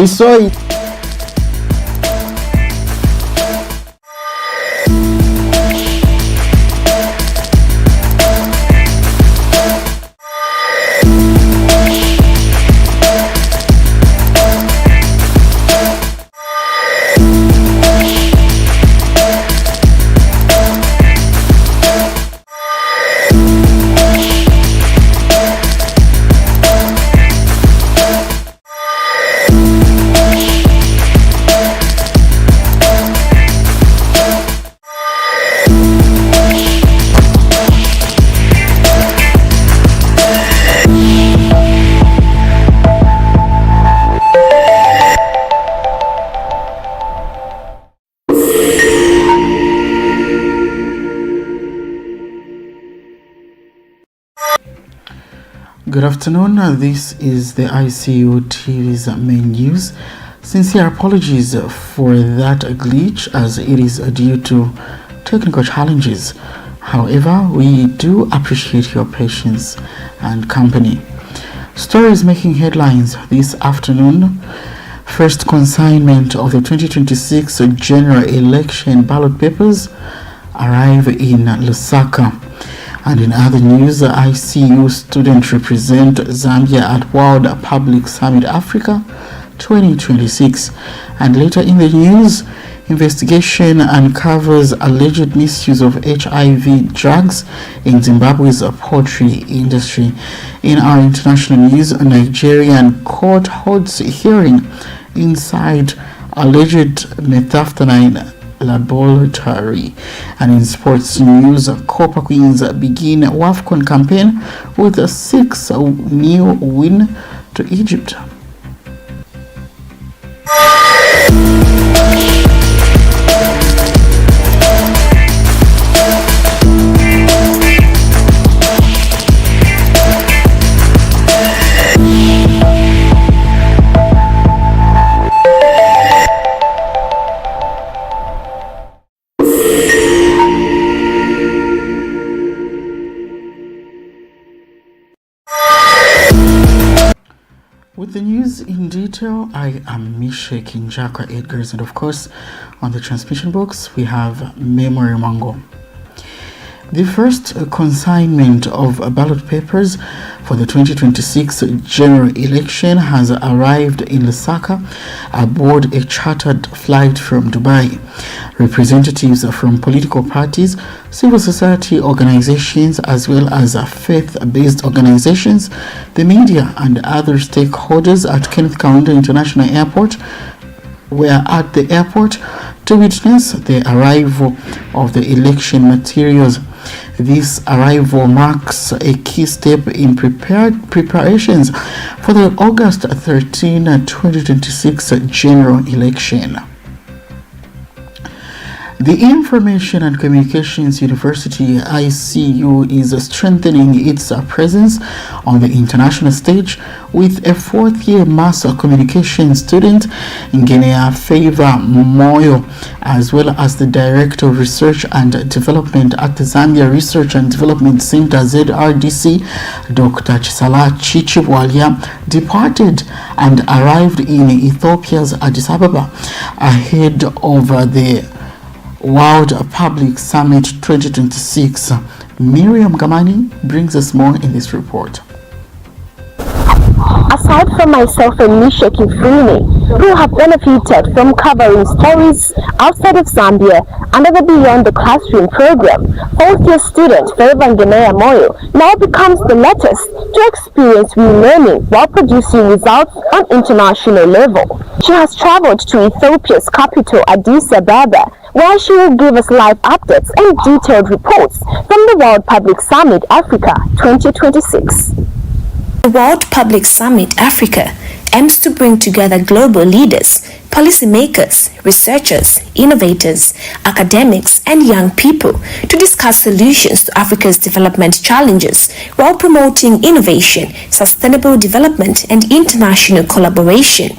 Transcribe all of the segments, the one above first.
I saw it. Good afternoon, this is the Icu TV's main news. Sincere apologies for that glitch as it is due to technical challenges. However, we do appreciate your patience and company. Stories making headlines this afternoon. First consignment of the 2026 general election ballot papers arrive in Lusaka. And in other news, Icu students represent Zambia at World Public Summit Africa 2026. And later in the news, investigation uncovers alleged misuse of HIV drugs in Zimbabwe's poultry industry. In our international news, a Nigerian court holds a hearing inside alleged methamphetamine laboratory. And in sports news, Copper Queens begin Wafcon campaign with a 6-0 win to Egypt. With the news in detail, I am Misha Kinjaka Edgars, and of course, on the transmission box, we have Memory Mango. The first consignment of ballot papers for the 2026 general election has arrived in Lusaka aboard a chartered flight from Dubai. Representatives from political parties, civil society organizations, as well as faith-based organizations, the media, and other stakeholders at Kenneth Kaunda International Airport were at the airport to witness the arrival of the election materials. This arrival marks a key step in preparations for the August 13, 2026 general election. The Information and Communications University ICU is strengthening its presence on the international stage with a fourth-year mass communication student, Ngenea Favor Moyo, as well as the Director of Research and Development at the Zambia Research and Development Center ZRDC, Dr. Chisala Chichibwalia, departed and arrived in Ethiopia's Addis Ababa ahead of the World Public Summit 2026. Miriam Gamani brings us more in this report. Aside from myself and Misha Kifrini, who have benefited from covering stories outside of Zambia under the Beyond the Classroom program, fourth-year student Favor Ngenea Moyo now becomes the latest to experience relearning while producing results on international level. She has traveled to Ethiopia's capital Addis Ababa, where she will give us live updates and detailed reports from the World Public Summit Africa 2026. The World Public Summit Africa aims to bring together global leaders, policymakers, researchers, innovators, academics, and young people to discuss solutions to Africa's development challenges while promoting innovation, sustainable development, and international collaboration.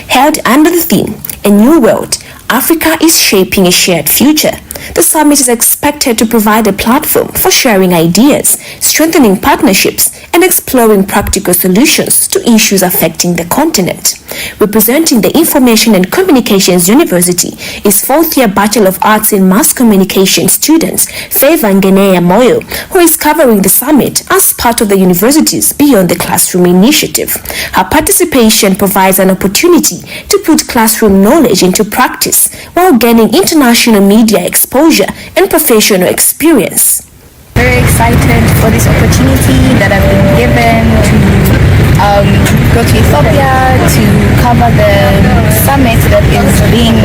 Held under the theme, A New World, Africa is Shaping a Shared Future, the summit is expected to provide a platform for sharing ideas, strengthening partnerships, and exploring practical solutions to issues affecting the continent. Representing the Information and Communications University is fourth-year Bachelor of Arts in Mass Communication students Favor Ngenea Moyo, who is covering the summit as part of the university's Beyond the Classroom initiative. Her participation provides an opportunity to put classroom knowledge into practice while gaining international media exposure and professional experience. Very excited for this opportunity that I've been given to go to Ethiopia to cover the summit that is being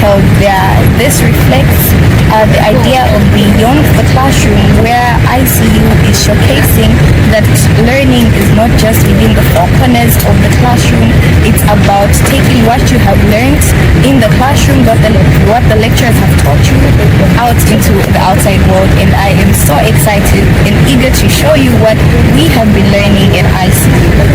held there. This reflects the idea of beyond the classroom, where ICU is showcasing that learning is not just within the four corners of the classroom. It's about taking what you have learned in the classroom, what the lecturers have taught you, out into the outside world. And I am so excited and eager to show you what we have been learning at ICU.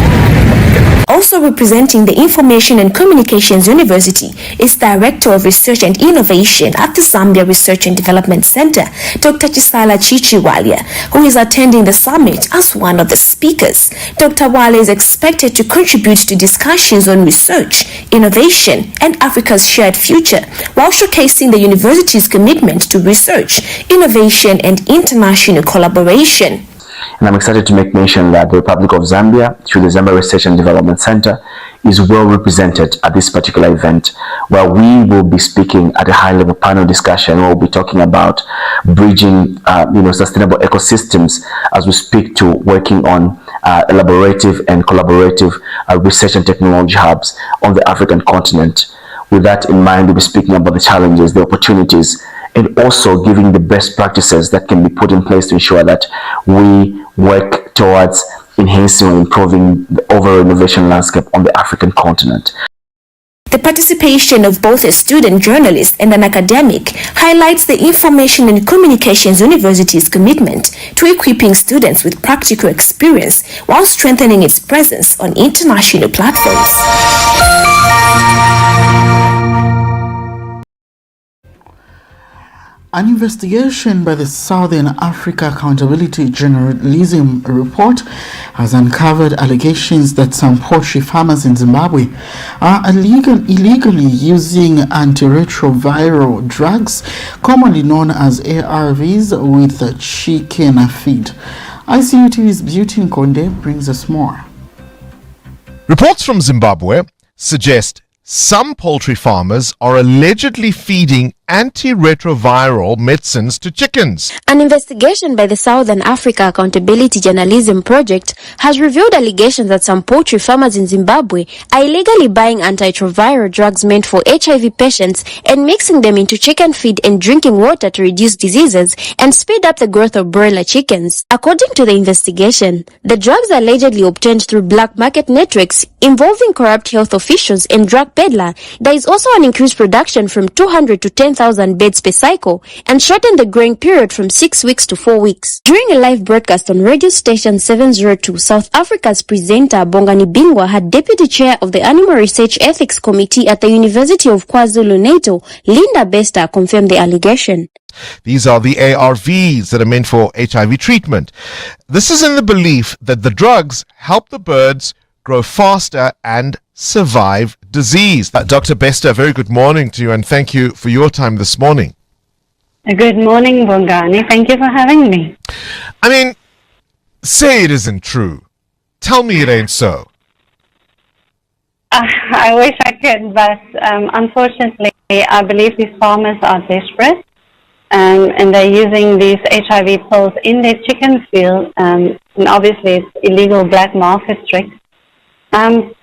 Also representing the Information and Communications University is Director of Research and Innovation at the Zambia Research and Development Center, Dr. Chisala Chichiwalia, who is attending the summit as one of the speakers. Dr. Wale is expected to contribute to discussions on research, innovation, and Africa's shared future, while showcasing the university's commitment to research, innovation, and international collaboration. And I'm excited to make mention that the Republic of Zambia, through the Zambia Research and Development Center, is well represented at this particular event, where we will be speaking at a high-level panel discussion. We'll be talking about bridging, sustainable ecosystems as we speak to working on elaborative and collaborative research and technology hubs on the African continent. With that in mind, we'll be speaking about the challenges, the opportunities, and also giving the best practices that can be put in place to ensure that we work towards enhancing and improving the overall innovation landscape on the African continent. The participation of both a student journalist and an academic highlights the Information and Communications University's commitment to equipping students with practical experience while strengthening its presence on international platforms. An investigation by the Southern Africa Accountability Journalism Report has uncovered allegations that some poultry farmers in Zimbabwe are illegally using antiretroviral drugs, commonly known as ARVs, with chicken feed. ICU TV's Beauty Nkonde brings us more. Reports from Zimbabwe suggest some poultry farmers are allegedly feeding antiretroviral medicines to chickens. An investigation by the Southern Africa Accountability Journalism Project has revealed allegations that some poultry farmers in Zimbabwe are illegally buying antiretroviral drugs meant for HIV patients and mixing them into chicken feed and drinking water to reduce diseases and speed up the growth of broiler chickens. According to the investigation, the drugs are allegedly obtained through black market networks involving corrupt health officials and drug peddler. There is also an increased production from 200 to 10,000 beds per cycle and shortened the growing period from 6 weeks to 4 weeks. During a live broadcast on radio station 702, South Africa's presenter Bongani Bingwa had Deputy Chair of the Animal Research Ethics Committee at the University of KwaZulu-Natal, Linda Bester, confirmed the allegation. These are the ARVs that are meant for HIV treatment. This is in the belief that the drugs help the birds grow faster and survive disease. Dr. Bester, very good morning to you, and thank you for your time this morning. Good morning, Bongani. Thank you for having me. I mean, say it isn't true. Tell me it ain't so. I wish I could, but unfortunately, I believe these farmers are desperate, and they're using these HIV pills in their chicken field, and obviously it's illegal black market tricks. And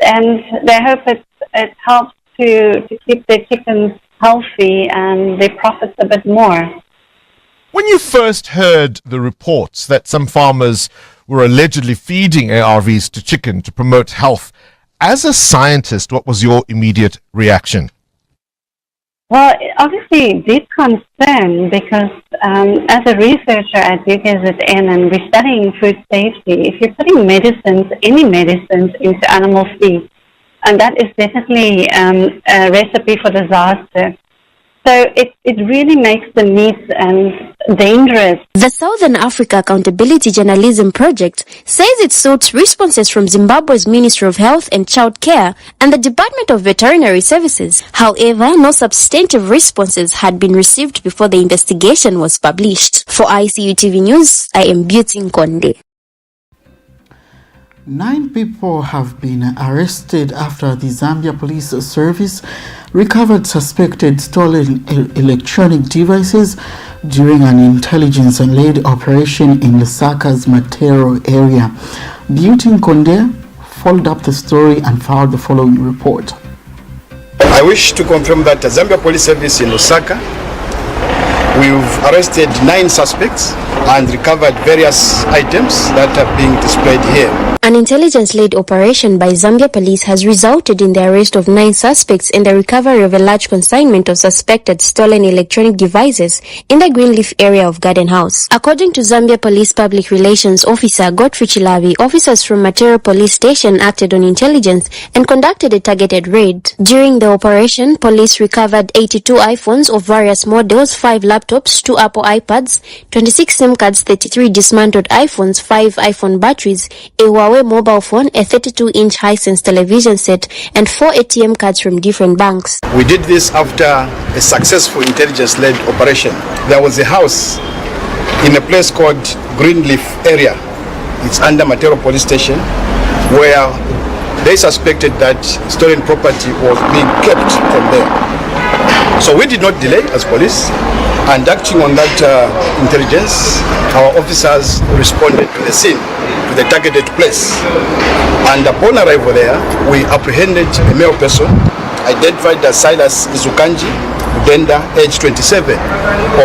they hope it helps to keep their chickens healthy and their profits a bit more. When you first heard the reports that some farmers were allegedly feeding ARVs to chicken to promote health, as a scientist, what was your immediate reaction? Well, obviously deep concern, because as a researcher at UKZN and we're studying food safety, if you're putting medicines, any medicines into animal feed, and that is definitely a recipe for disaster. So it really makes the meat dangerous. The Southern Africa Accountability Journalism Project says it sought responses from Zimbabwe's Ministry of Health and Child Care and the Department of Veterinary Services. However, no substantive responses had been received before the investigation was published. For ICU TV News, I am Beauty Nkonde. 9 people have been arrested after the Zambia Police Service recovered suspected stolen electronic devices during an intelligence-led operation in Lusaka's Matero area. Beauty Nkonde followed up the story and filed the following report. I wish to confirm that the Zambia Police Service in Lusaka, we've arrested 9 suspects and recovered various items that are being displayed here. An intelligence-led operation by Zambia Police has resulted in the arrest of 9 suspects and the recovery of a large consignment of suspected stolen electronic devices in the Greenleaf area of Garden House. According to Zambia Police Public Relations Officer Godfrey Chilavi, officers from Matero Police Station acted on intelligence and conducted a targeted raid. During the operation, police recovered 82 iPhones of various models, 5 laptops, 2 Apple iPads, 26 SIM cards, 33 dismantled iPhones, 5 iPhone batteries, a Huawei mobile phone, a 32-inch Hisense television set, and 4 ATM cards from different banks. We did this after a successful intelligence-led operation. There was a house in a place called Greenleaf area. It's under Matero Police Station, where they suspected that stolen property was being kept from there. So we did not delay as police, and acting on that intelligence, our officers responded to the scene, to the targeted place. And upon arrival there, we apprehended a male person identified as Silas Izukanji Udenda, age 27,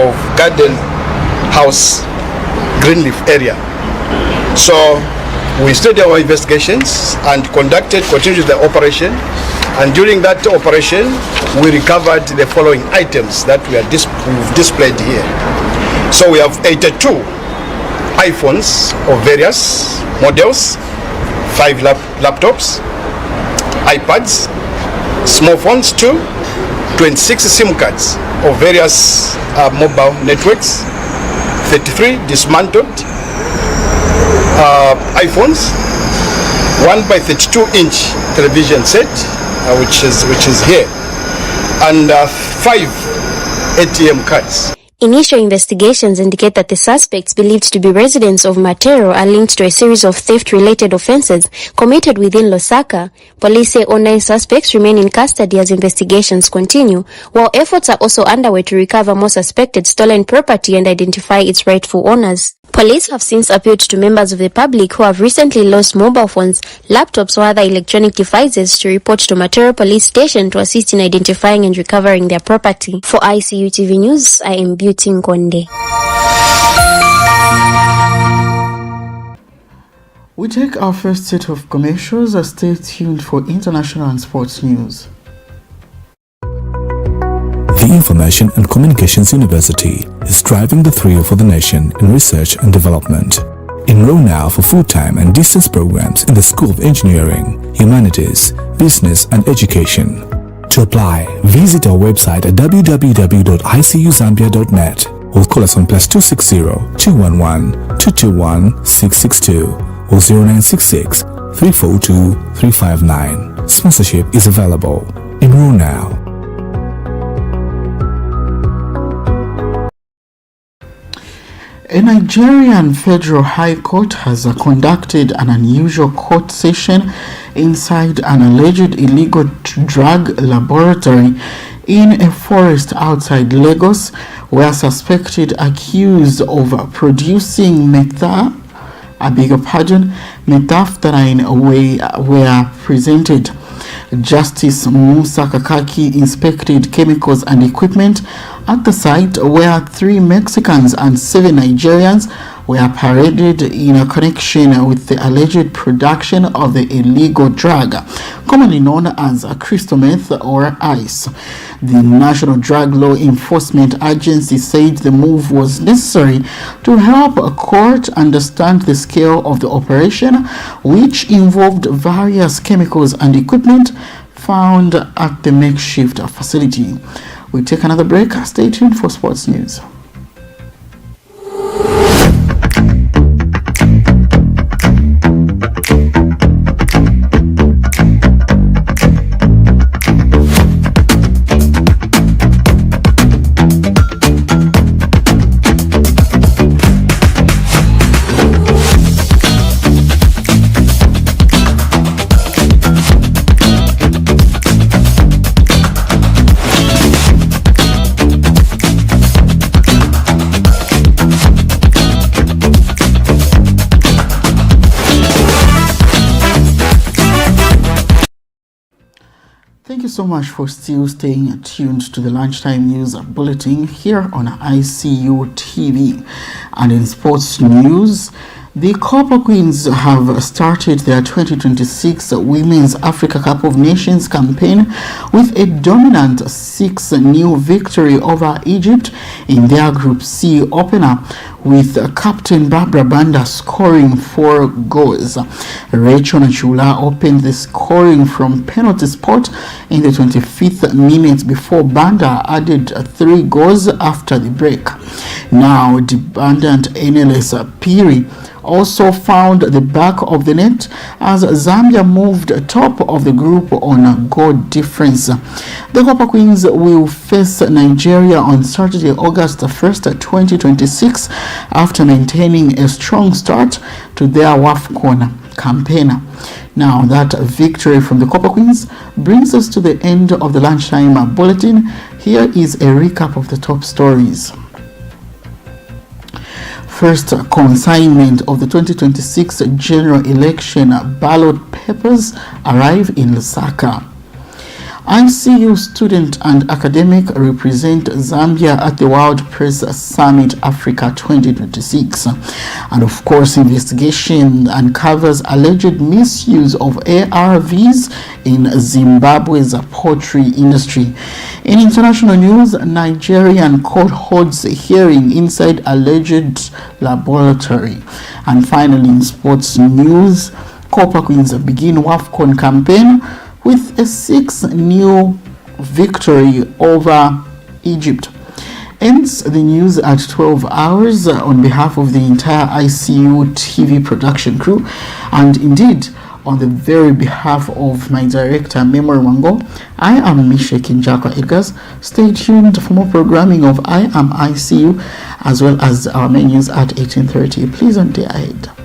of Garden House, Greenleaf area. So we started our investigations and continued the operation. And during that operation, we recovered the following items that we've displayed here. So we have 82 iPhones of various models, 5 laptops, iPads, small phones too, 26 SIM cards of various mobile networks, 33 dismantled iPhones, 1 by 32-inch television set, which is here, and 5 ATM cards. Initial investigations indicate that the suspects, believed to be residents of Matero, are linked to a series of theft-related offences committed within Lusaka. Police say all 9 suspects remain in custody as investigations continue, while efforts are also underway to recover more suspected stolen property and identify its rightful owners. Police have since appealed to members of the public who have recently lost mobile phones, laptops or other electronic devices to report to Matero Police Station to assist in identifying and recovering their property. For ICU TV News, I am Beauty Nkonde. We take our first set of commercials. Stay tuned for international and sports news. The Information and Communications University is driving the thrill for the nation in research and development. Enroll now for full-time and distance programs in the School of Engineering, Humanities, Business and Education. To apply, visit our website at www.icuzambia.net or call us on +260 211 221 662 or 0966 342 359. Sponsorship is available. Enroll now. A Nigerian federal high court has conducted an unusual court session inside an alleged illegal drug laboratory in a forest outside Lagos, where suspected accused of producing methamphetamine were presented. Justice Musa Kakaki inspected chemicals and equipment at the site, where 3 Mexicans and 7 Nigerians were paraded in a connection with the alleged production of the illegal drug, commonly known as crystal meth or ice. The National Drug Law Enforcement Agency said the move was necessary to help a court understand the scale of the operation, which involved various chemicals and equipment found at the makeshift facility. We take another break. Stay tuned for sports news. Thank you so much for still staying tuned to the Lunchtime News Bulletin here on ICU TV. And in sports news, the Copper Queens have started their 2026 Women's Africa Cup of Nations campaign with a dominant 6-0 victory over Egypt in their Group C opener, with Captain Barbara Banda scoring 4 goals. Rachel Nachula opened the scoring from penalty spot in the 25th minute before Banda added 3 goals after the break. Now, the abundant NLS Piri also found the back of the net as Zambia moved top of the group on a goal difference. The Copper Queens will face Nigeria on Saturday, August 1st, 2026, after maintaining a strong start to their Wafcon campaign. Now, that victory from the Copper Queens brings us to the end of the Lunchtime Bulletin. Here is a recap of the top stories. First, consignment of the 2026 general election ballot papers arrive in Lusaka. ICU student and academic represent Zambia at the World Press Summit Africa 2026. And of course, investigation uncovers alleged misuse of ARVs in Zimbabwe's poultry industry. In international news, Nigerian court holds a hearing inside alleged laboratory. And finally, in sports news, Copper Queens begin Wafcon campaign with a 6-0 victory over Egypt. Ends the news at 12 hours on behalf of the entire ICU TV production crew, and indeed on the very behalf of my director Memory Wango. I am Misha Kinjaka Edgars. Stay tuned for more programming of I Am ICU, as well as our menus at 18:30. Please don't stay ahead.